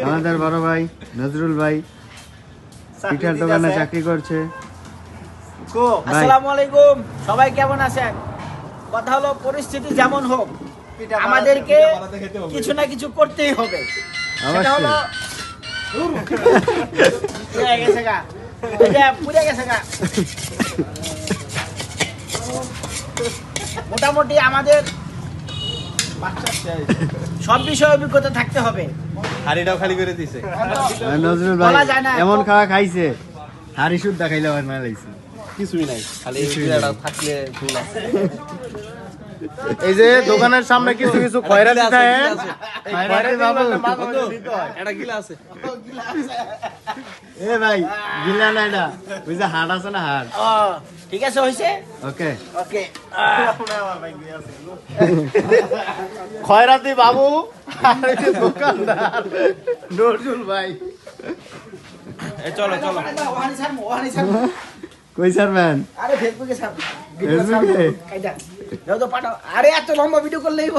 আমাদের বড় ভাই নজরুল ভাই পিঠার দোকানে চাকরি করছে। আসসালামু আলাইকুম, সবাই কেমন আছেন? কথা হলো পরিস্থিতি যেমন হোক আমাদেরকে কিছু না কিছু করতেই হবে। সেটা হলো পুড়ে গেছে গা, পুড়ে গেছে গা। মোটামুটি আমাদের সব বিষয়ে অভিজ্ঞতা থাকতে হবে। হাড়িটাও খালি করে দিছে নজরুল ভাই এমন খাওয়া খাইছে হাড়ি শুদ্ধ খাইলে আমার না লাগছে কিছুই নাই, খালি এটা থাকলে ফুল আছে। এই যে দোকানের সামনে কিছু কিছু খয়রাতি থাকে, এটা গিলা আছে। এ ভাই গিলা না এটা ওই যে হাড় আছে না হাড়। ও ঠিক আছে, হইছে। ওকে ওকে, খয়রাতি বাবু আর এই যে দোকানদার নজরুল ভাই। চলো চলো, ওহানি ছাড়মু, ওহানি ছাড়মু। কই ছাড়বেন? আরে ফেসবুকে ছাড়, ফেসবুকে? কাইটা দাও তো পাঠাও। আরে এত লম্বা ভিডিও করলেই